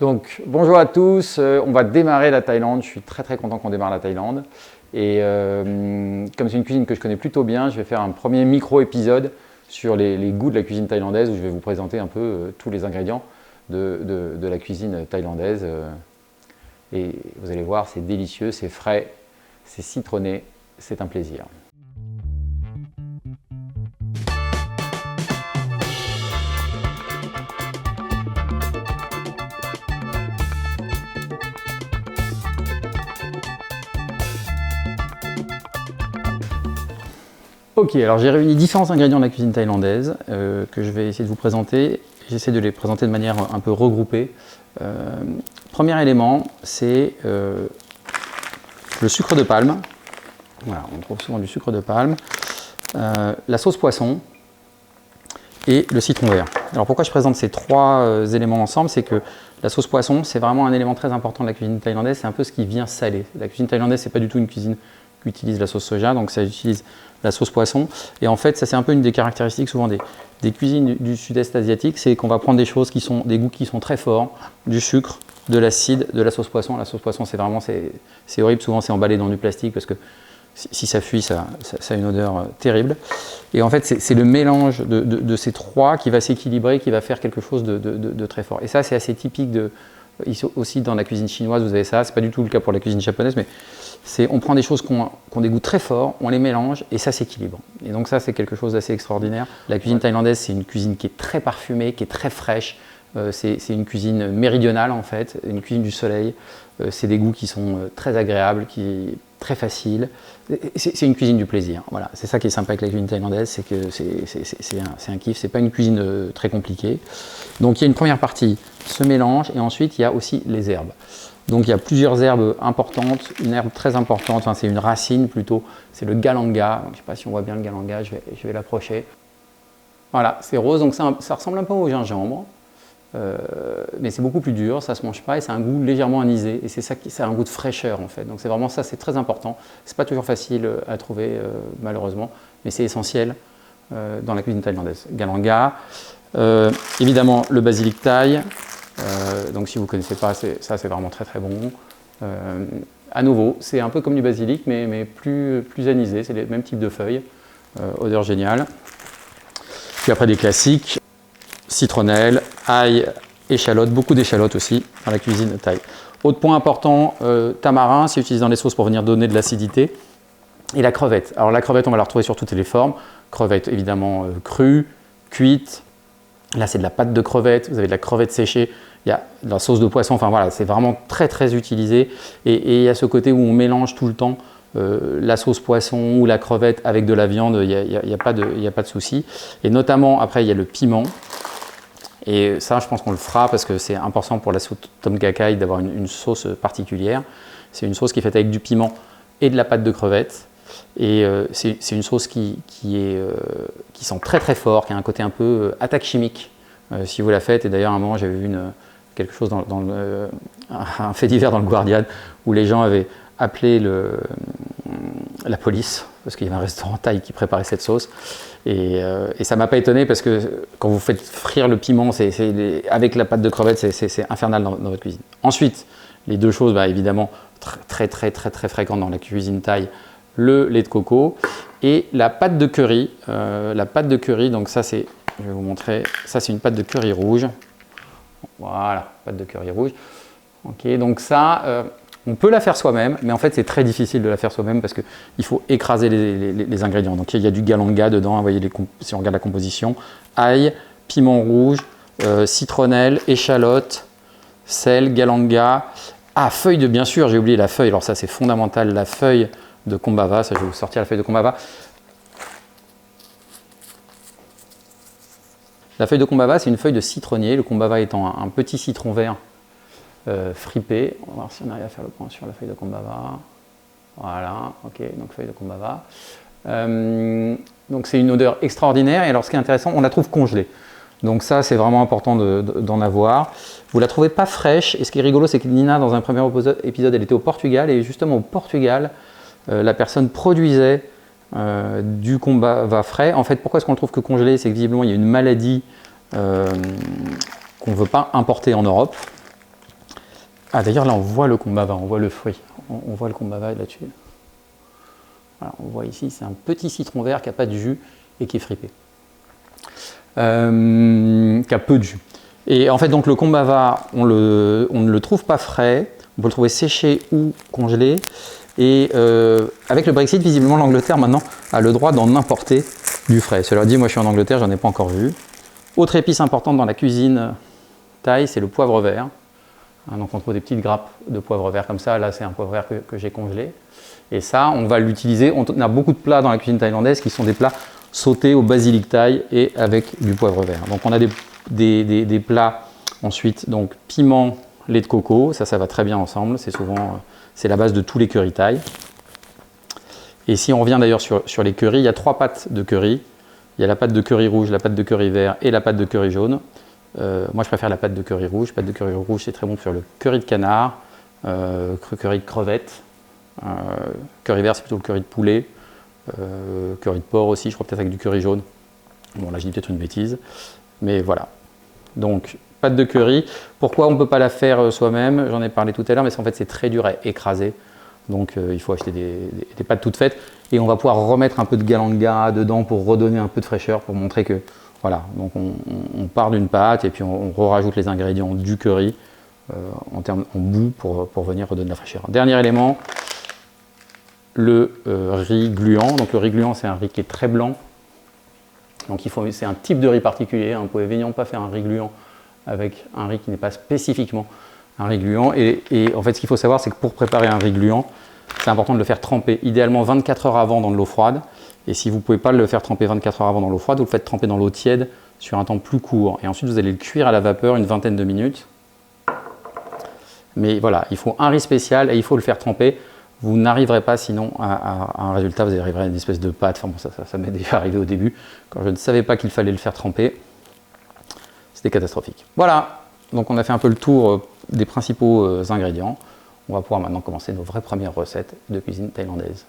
Donc bonjour à tous, on va démarrer la Thaïlande. Je suis très content qu'on démarre la Thaïlande. Et comme c'est une cuisine que je connais plutôt bien, je vais faire un premier micro-épisode sur les goûts de la cuisine thaïlandaise où je vais vous présenter un peu tous les ingrédients de la cuisine thaïlandaise. Et vous allez voir, c'est délicieux, c'est frais, c'est citronné, c'est un plaisir. Ok, alors j'ai réuni différents ingrédients de la cuisine thaïlandaise que je vais essayer de vous présenter. J'essaie de les présenter de manière un peu regroupée. Premier élément, c'est le sucre de palme. Voilà, on trouve souvent du sucre de palme. La sauce poisson et le citron vert. Alors pourquoi je présente ces trois éléments ensemble, c'est que la sauce poisson, c'est vraiment un élément très important de la cuisine thaïlandaise. C'est un peu ce qui vient saler. La cuisine thaïlandaise, c'est pas du tout une cuisine qui utilise la sauce soja, donc ça utilise la sauce poisson. Et en fait, ça c'est un peu une des caractéristiques souvent des cuisines du sud-est asiatique, c'est qu'on va prendre des choses qui sont des goûts qui sont très forts, du sucre, de l'acide, de la sauce poisson. La sauce poisson, c'est vraiment c'est horrible. Souvent, c'est emballé dans du plastique parce que si ça fuit, ça a une odeur terrible. Et en fait, c'est le mélange de ces trois qui va s'équilibrer, qui va faire quelque chose de très fort. Et ça, c'est assez typique aussi dans la cuisine chinoise, vous avez ça. C'est pas du tout le cas pour la cuisine japonaise, mais on prend des choses qui ont des goûts très forts, on les mélange et ça s'équilibre. Et donc ça, c'est quelque chose d'assez extraordinaire. La cuisine thaïlandaise, c'est une cuisine qui est très parfumée, qui est très fraîche. C'est une cuisine méridionale en fait, une cuisine du soleil. C'est des goûts qui sont très agréables, très faciles. C'est une cuisine du plaisir. Voilà, c'est ça qui est sympa avec la cuisine thaïlandaise, c'est que c'est un kiff. C'est pas une cuisine très compliquée. Donc il y a une première partie, ce mélange, et ensuite il y a aussi les herbes. Donc il y a plusieurs herbes importantes. Une herbe très importante, enfin, c'est une racine plutôt, c'est le galanga. Donc, je ne sais pas si on voit bien le galanga, je vais l'approcher. Voilà, c'est rose, donc ça ressemble un peu au gingembre. Mais c'est beaucoup plus dur, ça ne se mange pas et c'est un goût légèrement anisé et c'est un goût de fraîcheur en fait. Donc c'est vraiment ça, c'est très important. C'est pas toujours facile à trouver malheureusement, mais c'est essentiel dans la cuisine thaïlandaise. Galanga, évidemment le basilic thaï. Donc si vous ne connaissez pas, ça c'est vraiment très bon. À nouveau, c'est un peu comme du basilic mais plus anisé, c'est les mêmes types de feuilles. Odeur géniale. Puis après des classiques. Citronnelle, ail, échalote, beaucoup d'échalotes aussi dans la cuisine thaï. Autre point important, tamarin, c'est utilisé dans les sauces pour venir donner de l'acidité. Et la crevette. Alors la crevette, on va la retrouver sur toutes les formes. Crevette évidemment crue, cuite. Là, c'est de la pâte de crevette. Vous avez de la crevette séchée. Il y a de la sauce de poisson. Enfin voilà, c'est vraiment très utilisé. Et il y a ce côté où on mélange tout le temps la sauce poisson ou la crevette avec de la viande. Il n'y a pas de souci. Et notamment, après, il y a le piment. Et ça, je pense qu'on le fera parce que c'est important pour la soupe tom kha kai d'avoir une sauce particulière. C'est une sauce qui est faite avec du piment et de la pâte de crevette. Et c'est une sauce qui sent très fort, qui a un côté un peu attaque chimique si vous la faites. Et d'ailleurs, à un moment, j'avais vu quelque chose un fait divers dans le Guardian où les gens avaient appelé la police parce qu'il y avait un restaurant thaï qui préparait cette sauce. Et ça ne m'a pas étonné parce que quand vous faites frire le piment avec la pâte de crevette, c'est infernal dans votre cuisine. Ensuite, les deux choses, évidemment, très fréquentes dans la cuisine thaï, le lait de coco et la pâte de curry. La pâte de curry, donc ça je vais vous montrer, ça c'est une pâte de curry rouge. Voilà, pâte de curry rouge. Ok, donc ça, on peut la faire soi-même, mais en fait c'est très difficile de la faire soi-même parce qu'il faut écraser les ingrédients. Donc il y a du galanga dedans, vous voyez si on regarde la composition, ail, piment rouge, citronnelle, échalote, sel, galanga, feuille de, bien sûr, j'ai oublié la feuille, alors ça c'est fondamental, la feuille de kombava, ça je vais vous sortir la feuille de kombava. La feuille de kombava, c'est une feuille de citronnier, le kombava étant un petit citron vert fripé. On va voir si on arrive à faire le point sur la feuille de kombava. Voilà, ok, donc feuille de kombava. Donc c'est une odeur extraordinaire et alors ce qui est intéressant, on la trouve congelée. Donc ça, c'est vraiment important d'en avoir. Vous la trouvez pas fraîche et ce qui est rigolo, c'est que Nina, dans un premier épisode, elle était au Portugal et justement au Portugal, la personne produisait du kombava frais. En fait, pourquoi est-ce qu'on le trouve que congelé? C'est que visiblement, il y a une maladie qu'on ne veut pas importer en Europe. Ah d'ailleurs là on voit le kombava, on voit le fruit, on voit le kombava là-dessus. Voilà, on voit ici, c'est un petit citron vert qui n'a pas de jus et qui est fripé. Qui a peu de jus. Et en fait donc le kombava, on ne le trouve pas frais, on peut le trouver séché ou congelé. Et avec le Brexit, visiblement l'Angleterre maintenant a le droit d'en importer du frais. Cela dit, moi je suis en Angleterre, j'en ai pas encore vu. Autre épice importante dans la cuisine thaï, c'est le poivre vert. Donc on trouve des petites grappes de poivre vert comme ça. Là c'est un poivre vert que j'ai congelé. Et ça, on va l'utiliser. On a beaucoup de plats dans la cuisine thaïlandaise qui sont des plats sautés au basilic thaï et avec du poivre vert. Donc on a des plats ensuite, donc piment, lait de coco, ça va très bien ensemble. C'est souvent, c'est la base de tous les currys thaï. Et si on revient d'ailleurs sur les currys, il y a 3 pâtes de curry. Il y a la pâte de curry rouge, la pâte de curry vert et la pâte de curry jaune. Moi je préfère la pâte de curry rouge. La pâte de curry rouge c'est très bon sur le curry de canard, curry de crevettes. Curry vert c'est plutôt le curry de poulet, curry de porc aussi, je crois peut-être avec du curry jaune. Bon là je dis peut-être une bêtise, mais voilà. Donc pâte de curry, pourquoi on ne peut pas la faire soi-même? J'en ai parlé tout à l'heure, mais en fait c'est très dur à écraser. Donc il faut acheter des pâtes toutes faites et on va pouvoir remettre un peu de galanga dedans pour redonner un peu de fraîcheur, pour montrer que voilà, donc on part d'une pâte et puis on rajoute les ingrédients du curry en bout pour venir redonner de la fraîcheur. Dernier élément, le riz gluant. Donc le riz gluant c'est un riz qui est très blanc. Donc c'est un type de riz particulier. Hein. Vous pouvez évidemment pas faire un riz gluant avec un riz qui n'est pas spécifiquement un riz gluant. Et en fait ce qu'il faut savoir c'est que pour préparer un riz gluant, c'est important de le faire tremper idéalement 24 heures avant dans de l'eau froide. Et si vous ne pouvez pas le faire tremper 24 heures avant dans l'eau froide, vous le faites tremper dans l'eau tiède sur un temps plus court. Et ensuite vous allez le cuire à la vapeur une vingtaine de minutes. Mais voilà, il faut un riz spécial et il faut le faire tremper. Vous n'arriverez pas sinon à un résultat, vous arriverez à une espèce de pâte. Enfin bon, ça m'est déjà arrivé au début. Quand je ne savais pas qu'il fallait le faire tremper, c'était catastrophique. Voilà, donc on a fait un peu le tour des principaux ingrédients. On va pouvoir maintenant commencer nos vraies premières recettes de cuisine thaïlandaise.